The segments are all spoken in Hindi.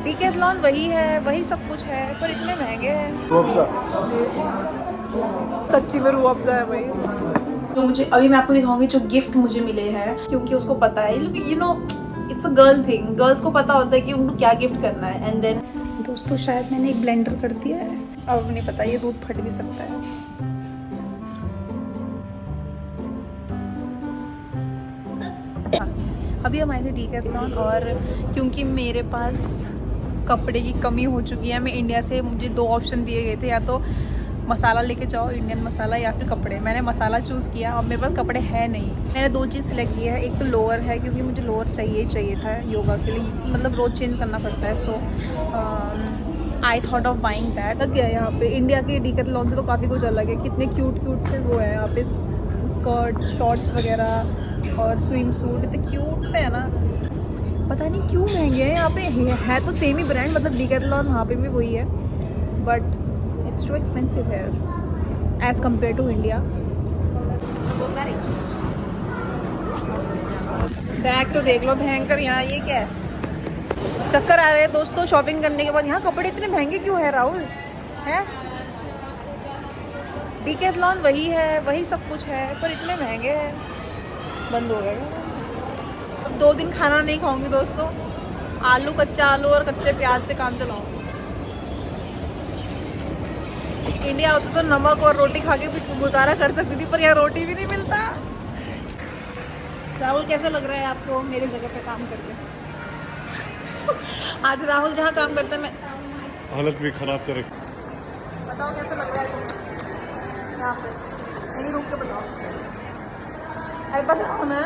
डीकैथलॉन वही है, वही सब कुछ है, पर इतने महंगे हैं। सच्ची में रूह अफ़ज़ा है भाई। तो मुझे अभी मैं आपको दिखाऊंगी जो गिफ्ट मुझे मिले हैं, क्योंकि उसको पता है, you know it's a girl thing, girls को पता होता है कि उनको क्या गिफ्ट करना है। एंड देन दोस्तों शायद मैंने एक ब्लेंडर कर दिया है, अब नहीं पता, ये दूध फट भी सकता है। अभी हम आए थे डीकैथलॉन, और क्योंकि मेरे पास कपड़े की कमी हो चुकी है, मैं इंडिया से, मुझे 2 ऑप्शन दिए गए थे, या तो मसाला लेके जाओ इंडियन मसाला, या फिर कपड़े। मैंने मसाला चूज़ किया और मेरे पास कपड़े हैं नहीं। मैंने 2 चीज़ सिलेक्ट किया है, एक तो लोअर है, क्योंकि मुझे लोअर चाहिए था योगा के लिए, मतलब रोज़ चेंज करना पड़ता है। So I thought of buying that. लग गया यहाँ पे इंडिया के डीकैथलॉन से तो काफ़ी कुछ अलग है, कितने क्यूट से वो है यहाँ पे, स्कर्ट शॉर्ट्स वगैरह और स्विम सूट, इतने क्यूट से है ना। पता नहीं क्यों महंगे हैं यहाँ पे, है तो सेम ही ब्रांड, मतलब डीकैथलॉन वहाँ पे भी वही है, बट इट्स टू एक्सपेंसिव है as compare to India. Bag तो देख लो भयंकर, यहाँ ये क्या है, चक्कर आ रहे हैं दोस्तों शॉपिंग करने के बाद। यहाँ कपड़े इतने महंगे क्यों है राहुल? है डीकैथलॉन वही है, वही सब कुछ है, पर इतने महंगे हैं। बंद हो गए। अब 2 दिन खाना नहीं खाऊंगी दोस्तों, कच्चा आलू और कच्चे प्याज से काम चलाऊंगी। इंडिया होता तो नमक और रोटी खा के भी गुजारा कर सकती थी, पर यहाँ रोटी भी नहीं मिलता। राहुल कैसा लग रहा है आपको मेरी जगह पे काम करके? आज राहुल जहाँ काम करता है, मैं हालत भी खराब करे। बताओ कैसा लग रहा है तुम्हें यहाँ पे? यहीं रुक के बताओ। अरे बताओ ना।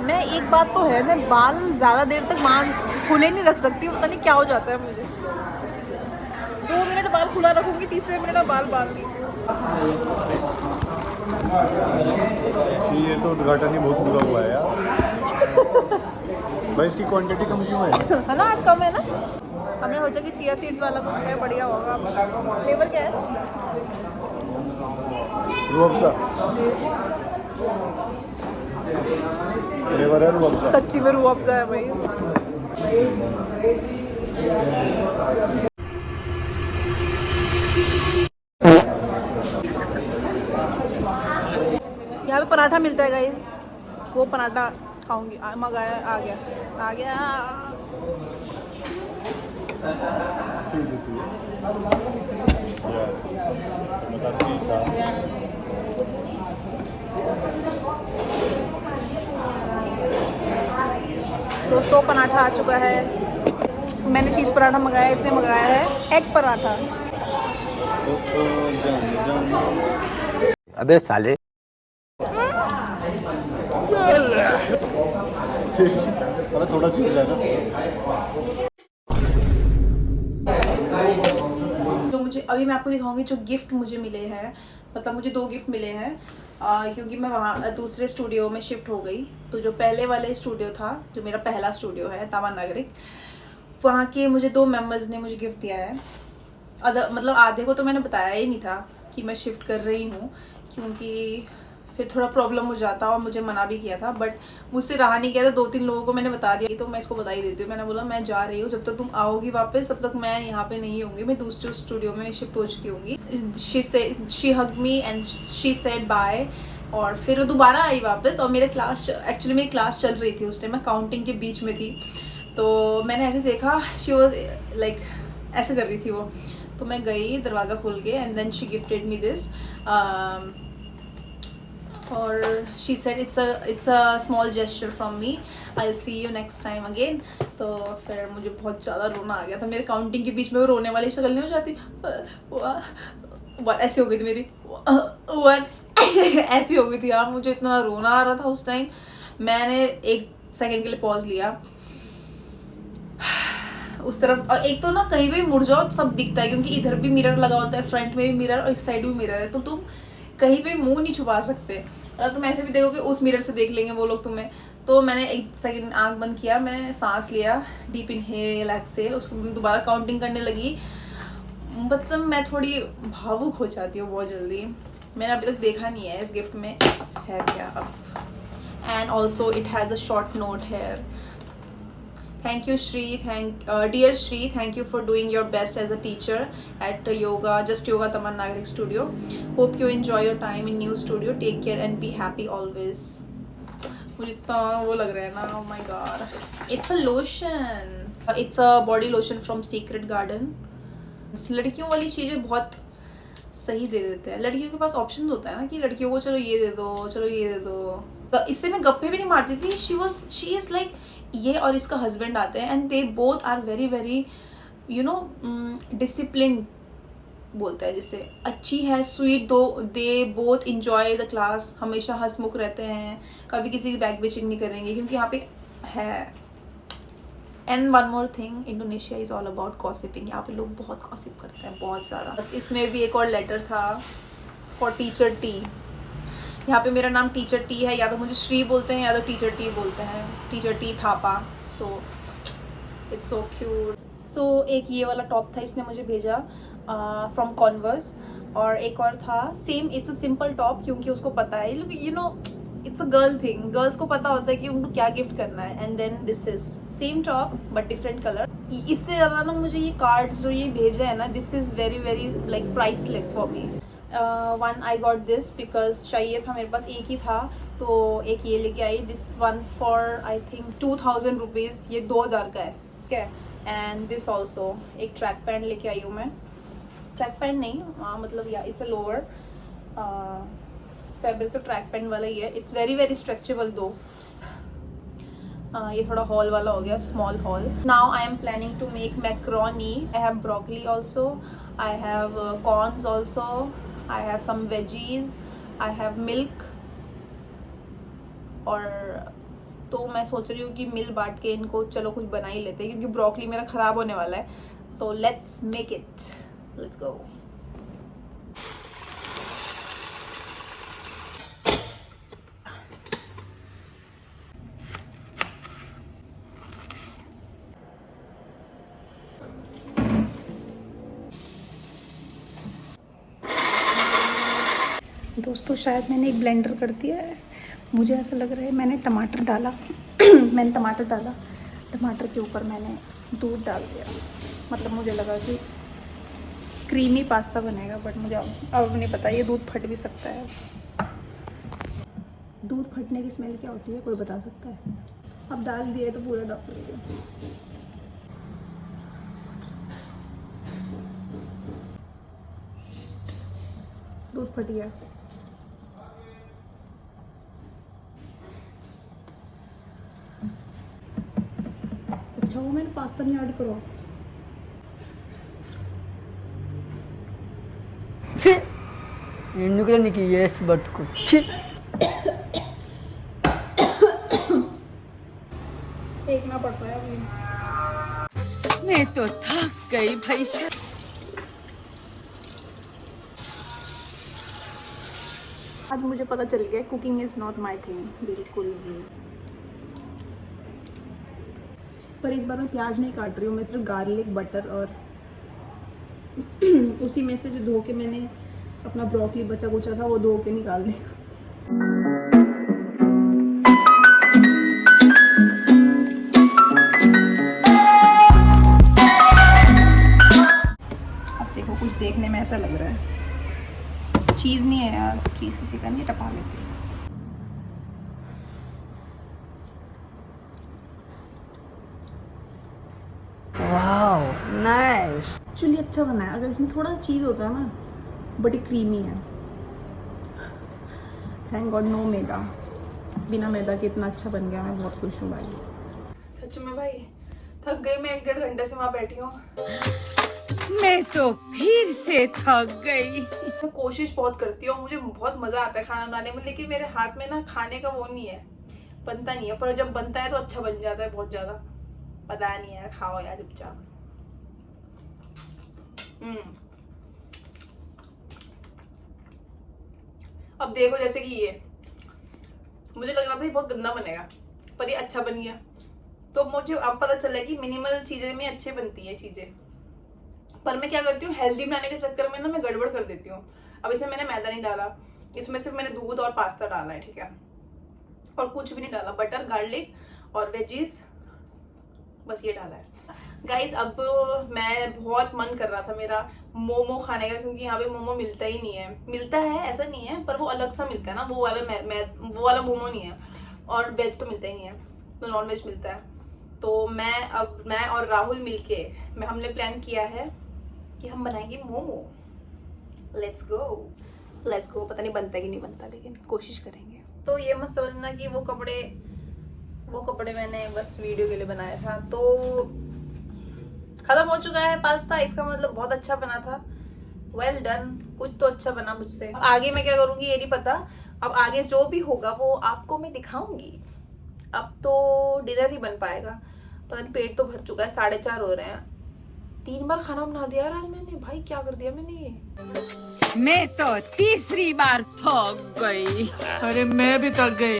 मैं एक बात तो है, मैं बाल ज़्यादा देर तक खुले नहीं रख सकती, पता नहीं क्या हो जाता है मुझे। 2 मिनट बाल खुला रखूंगी, तीसरे मिनट बाल बांध दी। ये तो उद्घाटन ही बहुत बुरा हुआ है यार। भाई इसकी क्वांटिटी कम क्यों है ना? आज कम है ना। हमने सोचा कि चिया सीड्स वाला कुछ है, बढ़िया होगा। फ्लेवर क्या है? रूह अफ़ज़ा फ्लेवर है, रूह अफ़ज़ा। सच्ची में रूह अफ़ज़ा है भाई। यहाँ पे पराठा मिलता है गाइस, वो पराठा खाऊंगी। मंगाया, आ गया। दोस्तों पराठा आ चुका है। मैंने चीज़ पराठा मंगाया, इसने मंगाया है एग पराठा। अबे साले। अरे थोड़ा चीज जाएगा। तो मुझे अभी मैं आपको दिखाऊंगी जो गिफ्ट मुझे मिले हैं, मतलब मुझे 2 गिफ्ट मिले हैं, क्योंकि मैं वहाँ दूसरे स्टूडियो में शिफ्ट हो गई। तो जो पहले वाले स्टूडियो था, जो मेरा पहला स्टूडियो है तावा नागरिक, वहाँ के मुझे 2 मेंबर्स ने मुझे गिफ्ट दिया है। मतलब आधे को तो मैंने बताया ही नहीं था कि मैं शिफ्ट कर रही हूँ, क्योंकि फिर थोड़ा प्रॉब्लम हो जाता, और मुझे मना भी किया था, बट मुझसे रहा नहीं गया था। 2-3 लोगों को मैंने बता दिया, तो मैं इसको बता ही देती हूँ। मैंने बोला मैं जा रही हूँ, जब तक तुम आओगी वापस तब तक मैं यहाँ पे नहीं होंगी, मैं दूसरे स्टूडियो में शिफ्ट हो चुकी होंगी। She hugged me and she said bye, और फिर दोबारा आई वापस। और मेरी क्लास चल रही थी उस टाइम, मैं काउंटिंग के बीच में थी। तो मैंने ऐसे देखा, शी वॉज लाइक ऐसे कर रही थी वो, तो मैं गई दरवाज़ा खोल के, and then she gifted me this, और she said it's a small gesture from me, I will see you next time again. तो फिर मुझे बहुत ज़्यादा रोना आ गया था। मेरे काउंटिंग के बीच में वो रोने वाली शक्ल नहीं हो जाती, ऐसी हो गई थी मेरी, ऐसी हो गई थी यार। मुझे इतना रोना आ रहा था उस टाइम। मैंने 1 सेकेंड के लिए पॉज लिया उस तरफ, और एक तो ना कहीं भी मुड़ जाओ सब दिखता है, क्योंकि इधर भी मिरर लगा होता है, फ्रंट में भी मिरर और इस साइड भी मिरर है, तो तुम कहीं पे मुंह नहीं छुपा सकते। अगर तुम ऐसे भी देखोगे उस मिरर से देख लेंगे वो लोग तुम्हें। तो मैंने 1 सेकंड आंख बंद किया, मैं सांस लिया, डीप इनहेल एक्सहेल, उसको दोबारा काउंटिंग करने लगी। मतलब मैं थोड़ी भावुक हो जाती हूँ बहुत जल्दी। मैंने अभी तक देखा नहीं है इस गिफ्ट में है क्या। And also it has a short note here. Thank you, Shri. Dear Shri, thank you for doing your best as a teacher at Just Yoga Taman Nagarik Studio. Hope you enjoy your time in new studio. Take care and be happy always. मुझे इतना वो लग रहा है ना, oh my god. It's a lotion. It's a body lotion from Secret Garden. लड़कियों वाली चीज़ें बहुत सही दे देते हैं. लड़कियों के पास ऑप्शन होता है ना कि लड़कियों को चलो ये दे दो, चलो ये दे दो. तो इससे मैं गप्पे भी नहीं मारती थी. शी इज़ लाइक, ये और इसका हस्बैंड आते हैं and they both are very very you know discipline बोलता है जिससे, अच्छी है, sweet. They both enjoy the class, हमेशा हंसमुख रहते हैं, कभी किसी की बैक बेचिंग नहीं करेंगे क्योंकि यहाँ पे है. And one more thing, Indonesia is all about gossiping. यहाँ पे लोग बहुत गॉसिप करते हैं, बहुत ज़्यादा. बस इसमें भी एक और लेटर था फॉर टीचर टी. यहाँ पे मेरा नाम टीचर टी है, या तो मुझे श्री बोलते हैं या तो टीचर टी बोलते हैं. Teacher T Thapa. So it's so cute. सो एक ये वाला टॉप था, इसने मुझे भेजा फ्रॉम कॉन्वर्स. और एक और था same, it's a simple top क्योंकि उसको पता है, you know it's a girl thing. Girls को पता होता है कि उनको क्या गिफ्ट करना है. And then this is same top but different colour. इससे ज़्यादा ना मुझे ये कार्ड्स जो ये भेज रहे हैं ना, this is very very like priceless for me. One I got this because चाहिए था, मेरे पास एक ही था तो एक ये लेके आई. This one for I think 2000 rupees. ये 2000 का है, ठीक है. एंड दिस ऑल्सो एक ट्रैक पैंट लेके आई हूँ मैं. ट्रैक पैंट नहीं, मतलब या इट्स अ लोअर. फैब्रिक तो ट्रैक पैंट वाला ही है. इट्स वेरी वेरी स्ट्रेचेबल दो. ये थोड़ा हॉल वाला हो गया, small hall. Now I am planning to make macaroni. I have broccoli also, I have corns also, I have some veggies, I have milk. और तो मैं सोच रही हूँ कि मिल बांट के इनको चलो कुछ बना ही लेते हैं क्योंकि ब्रोकली मेरा ख़राब होने वाला है. So let's make it, let's go. दोस्तों शायद मैंने एक ब्लेंडर कर दिया है. मुझे ऐसा लग रहा है मैंने टमाटर डाला टमाटर के ऊपर मैंने दूध डाल दिया. मतलब मुझे लगा कि क्रीमी पास्ता बनेगा बट मुझे अब नहीं पता, ये दूध फट भी सकता है. दूध फटने की स्मेल क्या होती है कोई बता सकता है? अब डाल दिए तो पूरा डाल दिया. दूध फट गया. अच्छा वो मैंने पास्ता नहीं ऐड करो. ఎందుకు నీకు ఏసి పట్టుకో. फेंकना पड़ रहा है अभी. मैं तो थक गई भाई. आज मुझे पता चल गया cooking is not my thing बिल्कुल भी. पर इस बार मैं प्याज नहीं काट रही हूँ, मैं सिर्फ गार्लिक, बटर और उसी में से जो धो के मैंने अपना ब्रोकली बचा कुचा था वो धो के निकाल दिया. अब देखो कुछ देखने में ऐसा लग रहा है चीज़ नहीं है यार. चीज़ किसी का नहीं, टपा लेते हैं. Wow nice. एक्चुअली अच्छा बना है. अगर इसमें थोड़ा चीज़ होता है ना, बड़ी क्रीमी है. थैंक गॉड नो मैदा. बिना मैदा के इतना अच्छा बन गया. मैं बहुत खुश हूँ भाई, सच में भाई. थक गई मैं, 1-1.5 घंटे से वहाँ बैठी हूँ. मैं तो फिर से थक गई. मैं कोशिश बहुत करती हूँ, मुझे बहुत मज़ा आता है खाना बनाने में, लेकिन मेरे हाथ में ना खाने का वो नहीं है, बनता नहीं है. पर जब बनता है तो अच्छा बन जाता है बहुत ज़्यादा. पता नहीं है, खाओ यार चुपचाप. अब देखो जैसे कि ये मुझे लग रहा था ये बहुत गंदा बनेगा पर ये अच्छा बन गया. तो मुझे अब पता चला कि मिनिमल चीज़ें में अच्छे बनती है चीज़ें. पर मैं क्या करती हूँ, हेल्दी बनाने के चक्कर में ना मैं गड़बड़ कर देती हूँ. अब इसमें मैंने मैदा नहीं डाला, इसमें सिर्फ मैंने दूध और पास्ता डाला है, ठीक है, और कुछ भी नहीं डाला. बटर, गार्लिक और वेजीज बस ये डाला है गाइस। अब मैं बहुत मन कर रहा था मेरा मोमो खाने का, क्योंकि यहाँ पे मोमो मिलता ही नहीं है। मिलता है ऐसा नहीं है, पर वो अलग सा मिलता है ना, वो वाला मोमो नहीं है। और वेज तो मिलता ही नहीं है, तो नॉन वेज मिलता है। तो मैं और राहुल मिलके हमने प्लान किया है कि हम बनाएंगे मोमो। Let's go. पता नहीं बनता कि नहीं बनता, लेकिन कोशिश करेंगे। तो ये मत समझना कि वो कपड़े मैंने बस वीडियो के लिए बनाया था। तो खत्म हो चुका है पास्ता, इसका मतलब बहुत अच्छा बना था। वेल डन, कुछ तो अच्छा बना मुझसे। आगे मैं क्या करूंगी ये नहीं पता। अब आगे जो भी होगा वो आपको मैं दिखाऊंगी। अब तो डिनर ही बन पाएगा, पता नहीं, पेट तो भर चुका है। 4:30 हो रहे हैं। 3 बार खाना बना दिया यार आज मैंने। भाई क्या कर दिया मैंने ये। मैं तो तीसरी बार थक गई। अरे मैं भी थक गई।